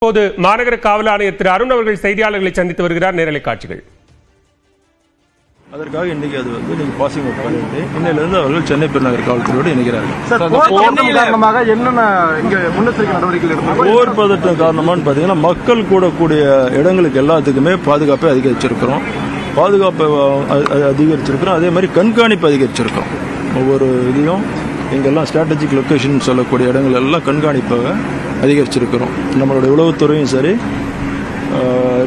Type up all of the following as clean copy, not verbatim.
இப்போது மாநகர காவல் ஆணையர் திரு அருண் அவர்கள் செய்தியாளர்களை சந்தித்து வருகிறார். நேரலை காட்சிகள். அதற்காக இன்னைக்கு அது வந்து நீங்க பாசிங் அவுட் பண்ணிட்டு இன்னையிலிருந்து அவர்கள் சென்னை பெருநகர காவல்துறையோடு இணைகிறார்கள். காரணமாக என்னென்ன இங்க முன்னெச்சரிக்கை நடவடிக்கைகள் எடுத்து போர் பதட்டம் காரணமானு பாத்தீங்கன்னா மக்கள் கூடக்கூடிய இடங்களுக்கு எல்லாத்துக்குமே பாதுகாப்பை அதிகரிச்சிருக்கிறோம். பாதுகாப்பை அதிகரிச்சிருக்கிறோம். அதே மாதிரி கண்காணிப்பு அதிகரிச்சிருக்கோம். ஒவ்வொரு இதையும் இங்கெல்லாம் ஸ்ட்ராட்டஜிக் லொக்கேஷன் சொல்லக்கூடிய இடங்கள் எல்லாம் கண்காணிப்பாக அதிகரிச்சிருக்கிறோம். நம்மளுடைய உளவுத்துறையும் சரி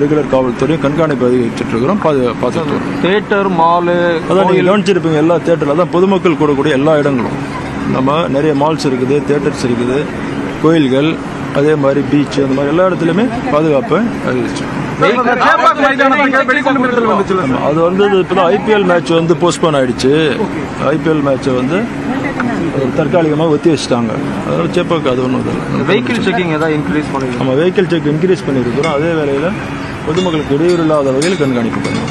ரெகுலர் காவல்துறையும் கண்காணிப்பு அதிகரிச்சுட்டு இருக்கிறோம். பார்த்துட்டு தியேட்டர் மாலு அதான் நீங்கள் கவனிச்சிருப்பீங்க. எல்லா தேட்டரில் தான் பொதுமக்கள் கூடக்கூடிய எல்லா இடங்களும் நம்ம நிறைய மால்ஸ் இருக்குது, தேட்டர்ஸ் இருக்குது, கோயில்கள், அதே மாதிரி பீச், அந்த மாதிரி எல்லா இடத்துலையுமே பாதுகாப்பை அதிகரிச்சு. அது வந்து இப்போதான் ஐபிஎல் மேட்ச் வந்து போஸ்ட்போன் ஆயிடுச்சு. ஐபிஎல் மேட்சை வந்து தற்காலிகமாக ஒத்தி வச்சுட்டாங்க. அதனால சேப்பாக்கு அது ஒன்றும் இல்லை. வெஹிக்கிள் செக்கிங் ஏதாவது இன்க்ரீஸ் பண்ணிருக்கோம். நம்ம வெஹிக்கிள் செக் இன்க்ரீஸ் பண்ணியிருக்கிறோம். அதே வேளையில் பொதுமக்களுக்கு இடையூறு இல்லாத வகையில் கண்காணிப்பு பண்ணுவோம்.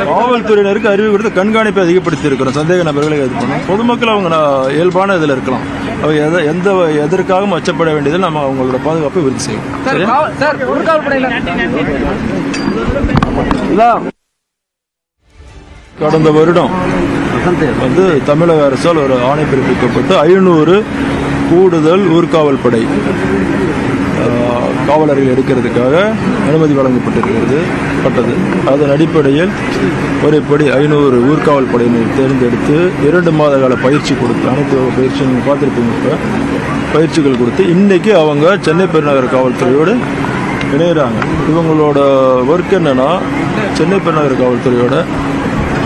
காவல்துறையினருக்கு அறிவு கொடுத்து கண்காணிப்பை அதிகப்படுத்தி இருக்கிறோம். சந்தேக நபர்களை இது பண்ணும். பொதுமக்கள் அவங்க இயல்பான இதில் இருக்கலாம். அவங்க எதற்காகவும் அச்சப்பட வேண்டியதில் நம்ம அவங்களோட பாதுகாப்பை உறுதி செய்வோம். கடந்த வருடம் வந்து தமிழக அரசால் ஒரு ஆணை பிறப்பிக்கப்பட்டு 500 கூடுதல் ஊர்காவல் படை காவலர்கள் எடுக்கிறதுக்காக அனுமதி வழங்கப்பட்டிருக்கிறது. அதன் அடிப்படையில் ஒருபடி 500 ஊர்காவல் படையினர் தேர்ந்தெடுத்து 2 மாத கால பயிற்சி கொடுத்து, அனைத்து பயிற்சி நீங்கள் பார்த்துருப்பீங்க, பயிற்சிகள் கொடுத்து இன்னைக்கு அவங்க சென்னை பெருநகர காவல்துறையோடு இணைகிறாங்க. இவங்களோட ஒர்க் என்னன்னா, சென்னை பெருநகர காவல்துறையோட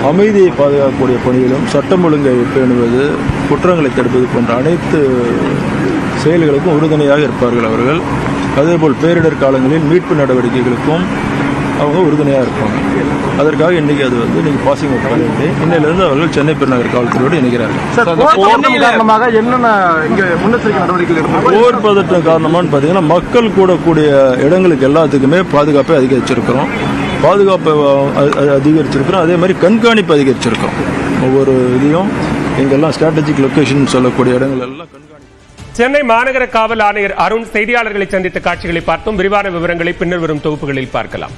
அமைதியை பாதுகாக்கக்கூடிய பணிகளும் சட்டம் ஒழுங்கை பேணுவது, குற்றங்களை தடுப்பது போன்ற அனைத்து செயல்களுக்கும் உறுதுணையாக இருப்பார்கள் அவர்கள். அதேபோல் பேரிடர் காலங்களில் மீட்பு நடவடிக்கைகளுக்கும் அவங்க உறுதுணையாக இருப்பாங்க. அதற்காக இன்னைக்கு அது வந்து நீங்க பாசிங் அவுட் பண்ணிட்டு இன்னையிலிருந்து அவர்கள் சென்னை பெருநகர காவல்துறையோடு இணைகிறார்கள். காரணமாக என்னென்ன இங்க முன்னெச்சரிக்கை நடவடிக்கைகள் எடுத்து போர் பதட்டம் காரணமானு பாத்தீங்கன்னா மக்கள் கூடக்கூடிய இடங்களுக்கு எல்லாத்துக்குமே பாதுகாப்பை அதிகரிச்சிருக்கிறோம். பாதுகாப்பை அதிகரிச்சிருக்கிறோம். அதே மாதிரி கண்காணிப்பு அதிகரிச்சிருக்கிறோம். ஒவ்வொரு இதையும் இங்கெல்லாம் ஸ்ட்ராட்டஜிக் லொக்கேஷன் சொல்லக்கூடிய இடங்கள் எல்லாம் கண்காணிப்பு. சென்னை மாநகர காவல் ஆணையர் அருண் செய்தியாளர்களை சந்தித்த காட்சிகளை பார்த்தோம். விரிவான விவரங்களை பின்னர் வரும் தொகுப்புகளில் பார்க்கலாம்.